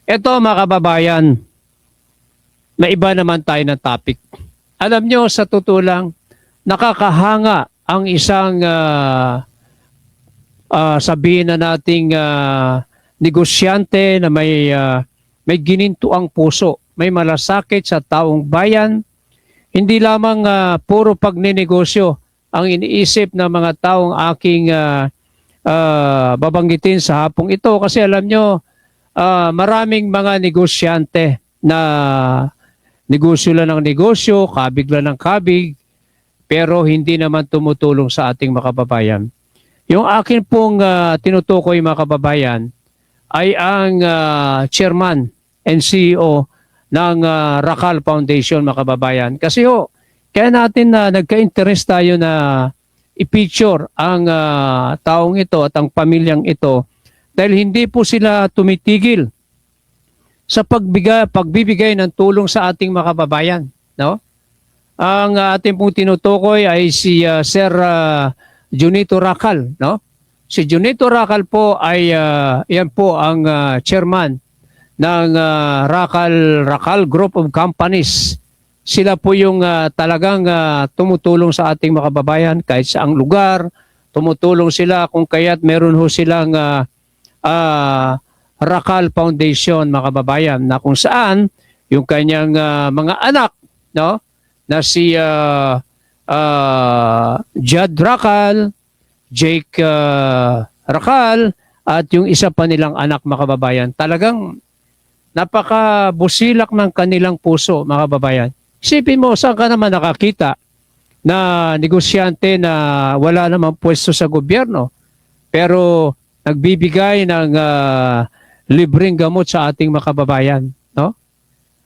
Eto mga kababayan, may iba naman tayo ng topic. Alam nyo, sa totoo lang, nakakahanga ang isang sabihin na nating negosyante na may ginintuang puso, may malasakit sa taong bayan. Hindi lamang puro pagninegosyo ang iniisip ng mga taong aking babanggitin sa hapong ito. Kasi alam nyo, maraming mga negosyante na negosyo lang ng negosyo, kabig lang ng kabig, pero hindi naman tumutulong sa ating mga kababayan. Yung akin pong tinutukoy mga kababayan ay ang chairman and CEO ng Racal Foundation mga kababayan. Kasi kaya natin nagka-interest tayo na i-picture ang taong ito at ang pamilyang ito dahil hindi po sila tumitigil sa pagbibigay ng tulong sa ating mga kababayan, no? Ang ating pong tinutukoy ay si Sir Junito Racal, no? Si Junito Racal po ay yan po ang chairman ng Racal Group of Companies. Sila po yung talagang tumutulong sa ating mga kababayan kahit saang lugar. Tumutulong sila kung kaya't meron ho silang Racal Foundation mga kababayan na kung saan yung kanyang mga anak, no, na si Judd Racal, Jake Racal at yung isa pa nilang anak mga kababayan, talagang napakabusilak ng kanilang puso mga kababayan. Isipin mo, saan ka naman nakakita na negosyante na wala namang pwesto sa gobyerno pero nagbibigay ng libreng gamot sa ating mga kababayan, no?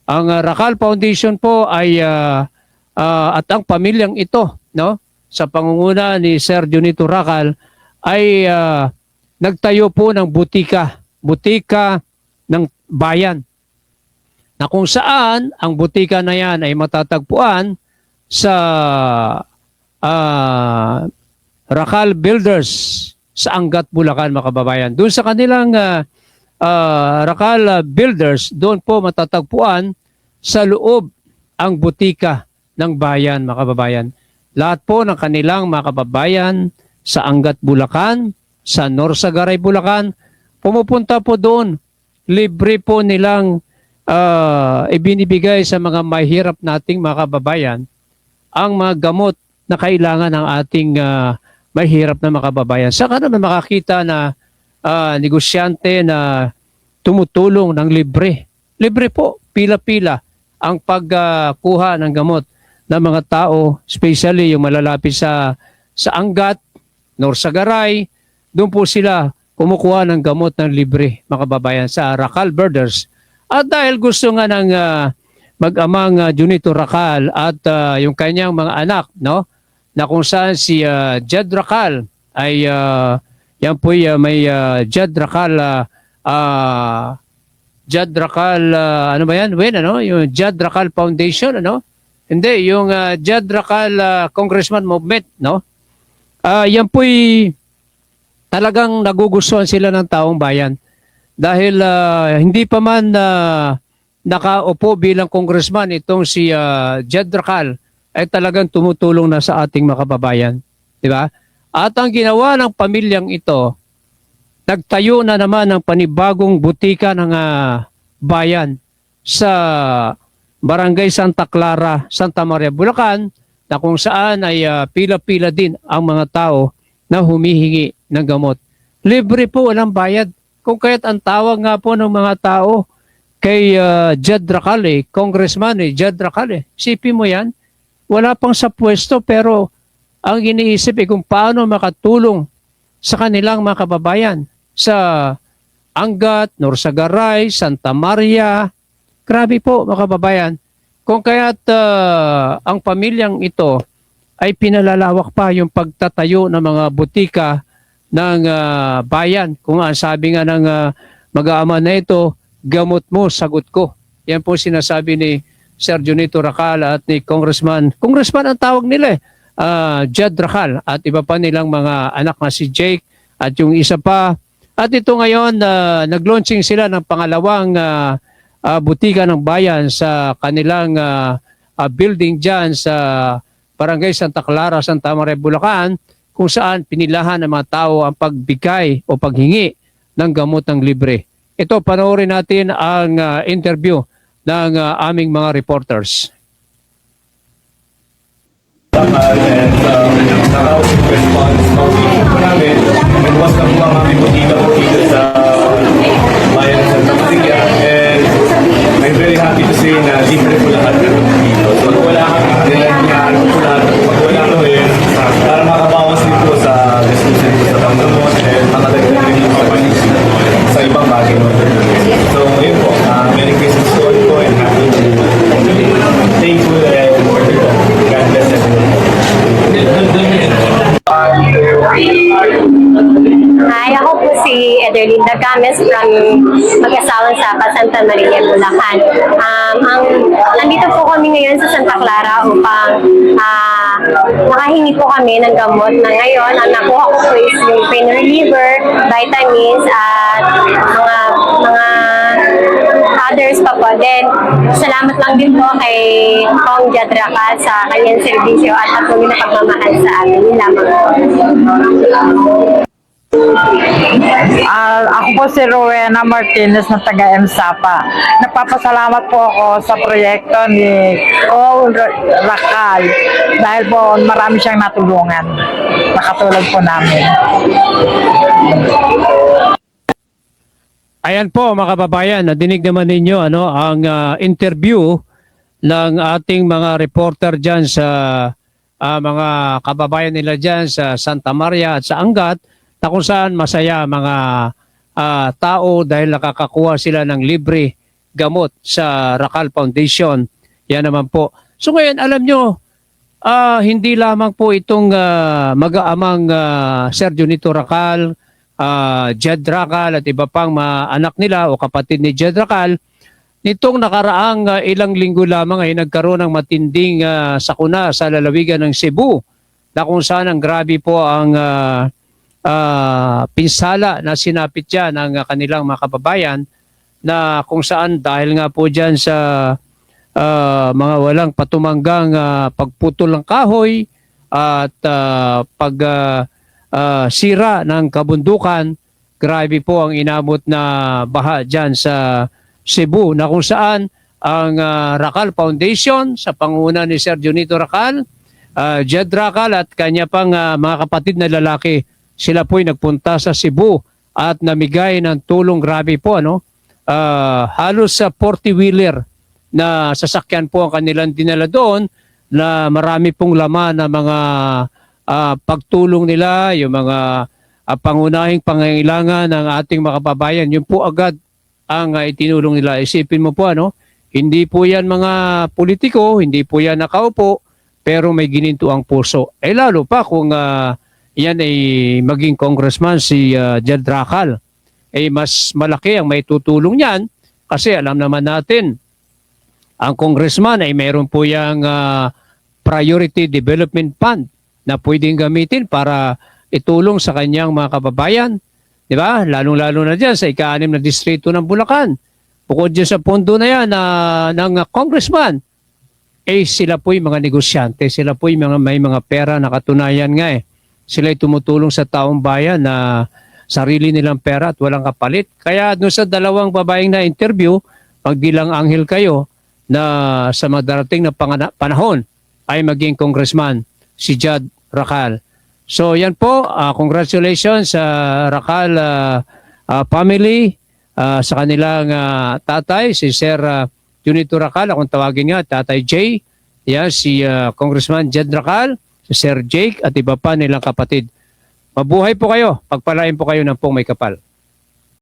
Ang Racal Foundation po ay at ang pamilyang ito, no, sa pangunguna ni Sir Junito Racal ay nagtayo po ng butika ng bayan. Na kung saan ang butika na yan ay matatagpuan sa Racal Builders sa Angat, Bulacan mga kababayan. Doon sa kanilang Racal Builders, doon po matatagpuan sa loob ang butika ng bayan mga kababayan. Lahat po ng kanilang mga kababayan sa Angat, Bulacan, sa Norsagaray, Bulacan, pumupunta po doon. Libre po nilang ibinibigay sa mga mahirap nating mga kababayan ang mga gamot na kailangan ng ating mahirap na mga kababayan. Saka naman makakita na negosyante na tumutulong ng libre. Libre po, pila-pila ang pagkuha ng gamot ng mga tao, especially yung malalapit sa Angat, Norsagaray. Doon po sila kumukuha ng gamot ng libre mga kababayan sa Racal Builders. At dahil gusto nga ng mag-amang Junito Racal at yung kanyang mga anak, no, na kung saan si Judd Racal ay yan po may Judd Racal ano ba yan? Yung Judd Racal Foundation, ano? Hindi, yung Judd Racal Congressman Movement, no? Yan po'y talagang nagugustuhan sila ng taong bayan. Dahil hindi pa man nakaupo bilang congressman itong si Judd Racal ay talagang tumutulong na sa ating mga kababayan. Di ba? At ang ginawa ng pamilyang ito, nagtayo na naman ng panibagong butika ng bayan sa Barangay Santa Clara, Santa Maria, Bulacan, na kung saan ay pila-pila din ang mga tao na humihingi ng gamot. Libre po, walang bayad. Kung kaya't ang tawag nga po ng mga tao kay Judd Racal, Congressman Judd Racal. Sipin mo yan, wala pang sa pwesto pero ang iniisip kung paano makatulong sa kanilang mga kababayan sa Angat, Norsagaray, Santa Maria. Grabe po mga kababayan. Kung kaya't ang pamilyang ito ay pinalalawak pa yung pagtatayo ng mga butika ng bayan. Kung ang sabi nga ng mag-aama na ito, gamot mo, sagot ko. Yan po sinasabi ni Sir Junito Racal at ni Congressman ang tawag nila Judd Racal at iba pa nilang mga anak na si Jake at yung isa pa At ito ngayon, nag-launching sila ng pangalawang butika ng bayan sa kanilang building dyan sa Barangay Santa Clara, Santa Maria, Bulacan, kung saan pinilahan ng mga tao ang pagbigay o paghingi ng gamot ng libre. Ito, panoorin natin ang interview ng aming mga reporters. And nakausap response namin and was na mga bibutika po dito sa bayan ng Santa Maria, and I'm very happy to say na libre po lahat dito. So kung wala kami, kailangan po lahat, pag wala kami, para makabawas din po sa gastusin po sa panggamot and makadagdag din po sa ibang bagay. So yun po, Merry Christmas to all po and happy to thankful and worthy po. God bless everyone. Hi, ako po si Ederlinda Games from Mag-asawang Sapa, Santa Maria, Bulacan. Nandito po kami ngayon sa Santa Clara upang nakahingi po kami ng gamot na ngayon. Ang nakuha ko po is yung pain reliever, vitamins, at mga others pa po. Then, salamat lang din po kay Kong Jadraka sa kanyang serbisyo at patuloy na pagmamahal sa amin. Yun lamang po. Ako po si Rowena Martinez ng taga MSAPA. Nagpapasalamat po ako sa proyekto ni Kong Rakal dahil po marami siyang natulungan. Nakatulog po namin. Ayan po mga kababayan, nadinig naman ninyo ang interview ng ating mga reporter dyan sa mga kababayan nila dyan sa Santa Maria at sa Angat, na kung saan masaya mga tao dahil nakakakuha sila ng libre gamot sa Rakal Foundation. Yan naman po. So ngayon, alam nyo, hindi lamang po itong mag-aamang Sir Junito Rakal, Jed Rakal at iba pang mga anak nila o kapatid ni Jed Rakal. Nitong nakaraang ilang linggo lamang ay nagkaroon ng matinding sakuna sa lalawigan ng Cebu, na kung saan ang grabe po ang pinsala na sinapit dyan ng kanilang mga kababayan, na kung saan dahil nga po dyan sa mga walang patumanggang pagputol ng kahoy at sira ng kabundukan, grabe po ang inabot na baha dyan sa Cebu, na kung saan ang Rakal Foundation sa panguna ni Sir Junito Rakal, Jed Rakal at kanya pang mga kapatid na lalaki, sila po'y nagpunta sa Cebu at namigay ng tulong. Grabe po, halos sa 40-wheeler na sasakyan po ang kanilang dinala doon, na marami pong laman na mga pagtulong nila, yung mga pangunahing pangangailangan ng ating mga kababayan. Yun po agad ang itinulong nila. Isipin mo po, hindi po yan mga politiko, hindi po yan nakaupo, pero may gininto ang puso. Lalo pa kung yan ay maging congressman si Jed Rakal, mas malaki ang may tutulong niyan, kasi alam naman natin, ang congressman ay mayroon po yung Priority Development Fund na pwedeng gamitin para itulong sa kanyang mga kababayan. Di ba? Lalong-lalo na dyan sa ika-6 na distrito ng Bulacan. Bukod dyan sa pondo na yan ng congressman, sila po'y mga negosyante, sila po'y may mga pera na katunayan nga Sila'y tumutulong sa taong bayan na sarili nilang pera at walang kapalit. Kaya doon sa dalawang babaeng na interview, magdilang anghel kayo na sa madarating na panahon ay maging congressman si Jed Rakal. So yan po, congratulations sa Rakal family, sa kanilang tatay, si Sir Junito Rakal, akong tawagin nga, Tatay Jay, si Congressman Jed Rakal, si Sir Jake at iba pa nilang kapatid. Mabuhay po kayo, pagpalain po kayo ng pong may kapal.